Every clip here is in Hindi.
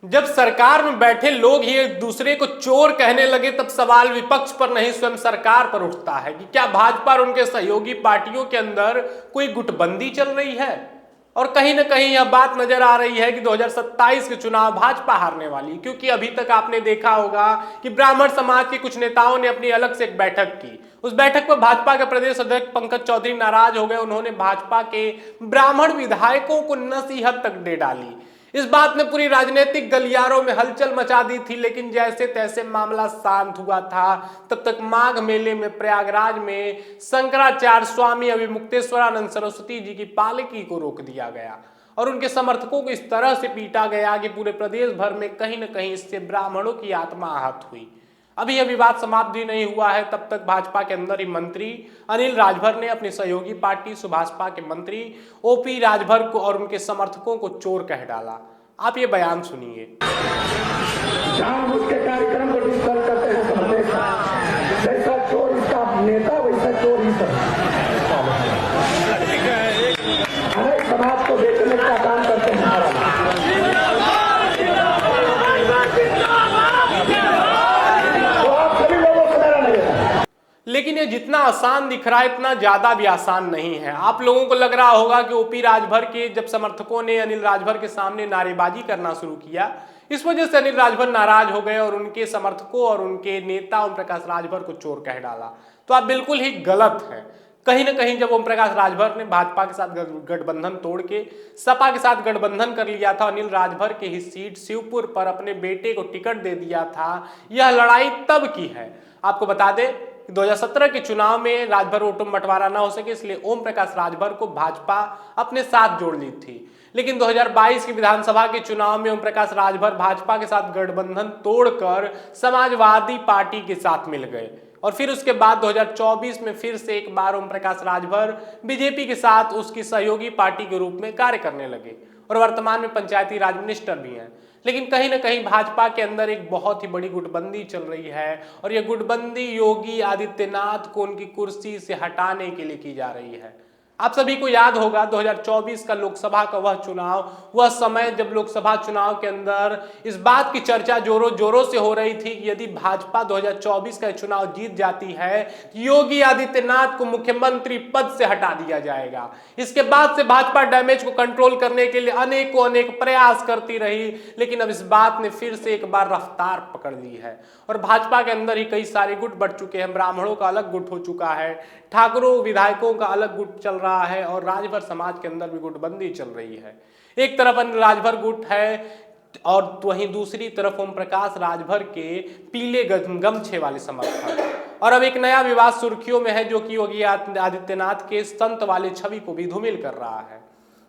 जब सरकार में बैठे लोग ही एक दूसरे को चोर कहने लगे तब सवाल विपक्ष पर नहीं स्वयं सरकार पर उठता है कि क्या भाजपा और उनके सहयोगी पार्टियों के अंदर कोई गुटबंदी चल रही है। और कहीं ना कहीं यह बात नजर आ रही है कि 2027 के चुनाव भाजपा हारने वाली, क्योंकि अभी तक आपने देखा होगा कि ब्राह्मण समाज के कुछ नेताओं ने अपनी अलग से एक बैठक की। उस बैठक पर भाजपा के प्रदेश अध्यक्ष पंकज चौधरी नाराज हो गए। उन्होंने भाजपा के ब्राह्मण विधायकों को नसीहत तक दे डाली। इस बात ने पूरी राजनीतिक गलियारों में हलचल मचा दी थी, लेकिन जैसे तैसे मामला शांत हुआ था तब तक माघ मेले में प्रयागराज में शंकराचार्य स्वामी अभिमुक्तेश्वरानंद सरस्वती जी की पालकी को रोक दिया गया और उनके समर्थकों को इस तरह से पीटा गया कि पूरे प्रदेश भर में कहीं न कहीं इससे ब्राह्मणों की आत्मा आहत हुई। अभी यह विवाद समाप्त भी नहीं हुआ है, तब तक भाजपा के अंदर ही मंत्री अनिल राजभर ने अपनी सहयोगी पार्टी सुभाषपा के मंत्री ओपी राजभर को और उनके समर्थकों को चोर कह डाला। आप ये बयान सुनिए। जानबूझ के कार्यक्रम को डिस्टर्ब करते हैं समझते हैं। जैसा चोर इसका नेता वैसा चोर ही सब हर एक समाज को बेचने का काम करते हैं। लेकिन ये जितना आसान दिख रहा है इतना ज्यादा भी आसान नहीं है। आप लोगों को लग रहा होगा कि ओपी राजभर के जब समर्थकों ने अनिल राजभर के सामने नारेबाजी करना शुरू किया, इस वजह से अनिल राजभर नाराज हो गए और उनके समर्थकों और उनके नेता ओम प्रकाश राजभर को चोर कह डाला। तो आप बिल्कुल ही गलत हैं। कहीं ना कहीं जब ओम प्रकाश राजभर ने भाजपा के साथ गठबंधन तोड़ के सपा के साथ गठबंधन कर लिया था, अनिल राजभर के ही सीट शिवपुर पर अपने बेटे को टिकट दे दिया था, यह लड़ाई तब की है। आपको बता दें 2017 के चुनाव में राजभर वोटों में बंटवारा ना हो सके, इसलिए ओम प्रकाश राजभर को भाजपा अपने साथ जोड़ ली थी। लेकिन 2022 की विधानसभा के चुनाव में ओम प्रकाश राजभर भाजपा के साथ गठबंधन तोड़कर समाजवादी पार्टी के साथ मिल गए और फिर उसके बाद 2024 में फिर से एक बार ओम प्रकाश राजभर बीजेपी के साथ उसकी सहयोगी पार्टी के रूप में कार्य करने लगे और वर्तमान में पंचायती राज मिनिस्टर भी हैं। लेकिन कहीं ना कहीं भाजपा के अंदर एक बहुत ही बड़ी गुटबंदी चल रही है और यह गुटबंदी योगी आदित्यनाथ को उनकी कुर्सी से हटाने के लिए की जा रही है। आप सभी को याद होगा 2024 का लोकसभा का वह चुनाव, वह समय जब लोकसभा चुनाव के अंदर इस बात की चर्चा जोरों जोरों से हो रही थी कि यदि भाजपा 2024 का चुनाव जीत जाती है, योगी आदित्यनाथ को मुख्यमंत्री पद से हटा दिया जाएगा। इसके बाद से भाजपा डैमेज को कंट्रोल करने के लिए अनेक प्रयास करती रही, लेकिन अब इस बात ने फिर से एक बार रफ्तार पकड़ ली है और भाजपा के अंदर ही कई सारे गुट बढ़ चुके हैं। ब्राह्मणों का अलग गुट हो चुका है, ठाकुरों विधायकों का अलग गुट चल रहा है और राजभर समाज के अंदर भी गुटबंदी चल रही है। एक तरफ राजभर गुट है और वहीं दूसरी तरफ ओम प्रकाश राजभर के पीले गमछे वाले समर्थक। और अब एक नया विवाद सुर्खियों में है जो कि योगी आदित्यनाथ के संत वाले छवि को भी धूमिल कर रहा है।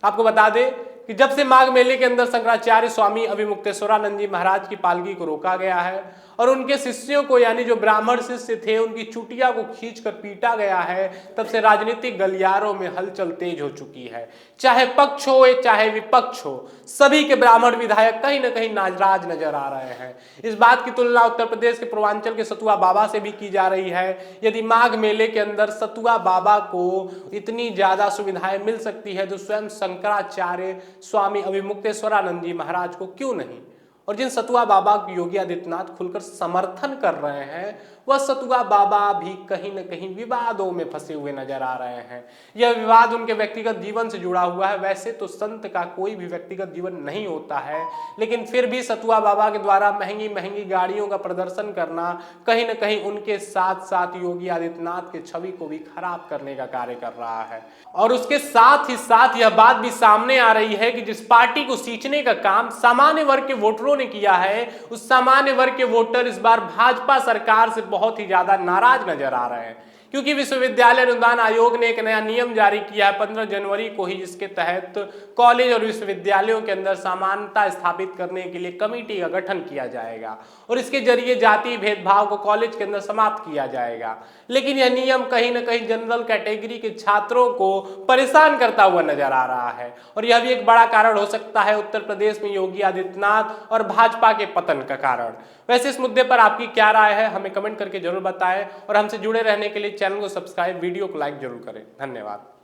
आपको बता दें कि जब से माघ मेले के अंदर शंकराचार्य स्वामी अभिमुक्तेश्वरानंद जी महाराज की पालकी को रोका गया है और उनके शिष्यों को यानी जो ब्राह्मण शिष्य थे उनकी चुटिया को खींचकर पीटा गया है, तब से राजनीतिक गलियारों में हलचल तेज हो चुकी है। चाहे पक्ष हो चाहे विपक्ष हो, सभी के ब्राह्मण विधायक कहीं ना कहीं नाराज नजर आ रहे हैं। इस बात की तुलना उत्तर प्रदेश के पूर्वांचल के सतुआ बाबा से भी की जा रही है। यदि माघ मेले के अंदर सतुआ बाबा को इतनी ज्यादा सुविधाएं मिल सकती है तो स्वयं शंकराचार्य स्वामी अभिमुक्तेश्वरानंद जी महाराज को क्यों नहीं। और जिन सतुआ बाबा योगी आदित्यनाथ खुलकर समर्थन कर रहे हैं, वह सतुआ बाबा भी कहीं न कहीं विवादों में फंसे हुए नजर आ रहे हैं। यह विवाद उनके व्यक्तिगत जीवन से जुड़ा हुआ है। वैसे तो संत का कोई भी व्यक्तिगत जीवन नहीं होता है, लेकिन फिर भी सतुआ बाबा के द्वारा महंगी महंगी गाड़ियों का प्रदर्शन करना कहीं न कहीं उनके साथ साथ योगी आदित्यनाथ के छवि को भी खराब करने का कार्य कर रहा है। और उसके साथ ही साथ यह बात भी सामने आ रही है कि जिस पार्टी को सींचने का काम सामान्य वर्ग के वोटरों ने किया है, उस सामान्य वर्ग के वोटर इस बार भाजपा सरकार से बहुत ही ज्यादा नाराज नजर आ रहे हैं, क्योंकि विश्वविद्यालय अनुदान आयोग ने एक नया नियम जारी किया है 15 जनवरी को ही, जिसके तहत कॉलेज और विश्वविद्यालयों के अंदर समानता स्थापित करने के लिए कमेटी का गठन किया जाएगा और इसके जरिए जाति भेदभाव को कॉलेज के अंदर समाप्त किया जाएगा। लेकिन यह नियम कहीं ना कहीं जनरल कैटेगरी के छात्रों को परेशान करता हुआ नजर आ रहा है और यह भी एक बड़ा कारण हो सकता है उत्तर प्रदेश में योगी आदित्यनाथ और भाजपा के पतन का कारण। वैसे इस मुद्दे पर आपकी क्या राय है, हमें कमेंट करके जरूर बताएं और हमसे जुड़े रहने के लिए चैनल को सब्सक्राइब, वीडियो को लाइक जरूर करें। धन्यवाद।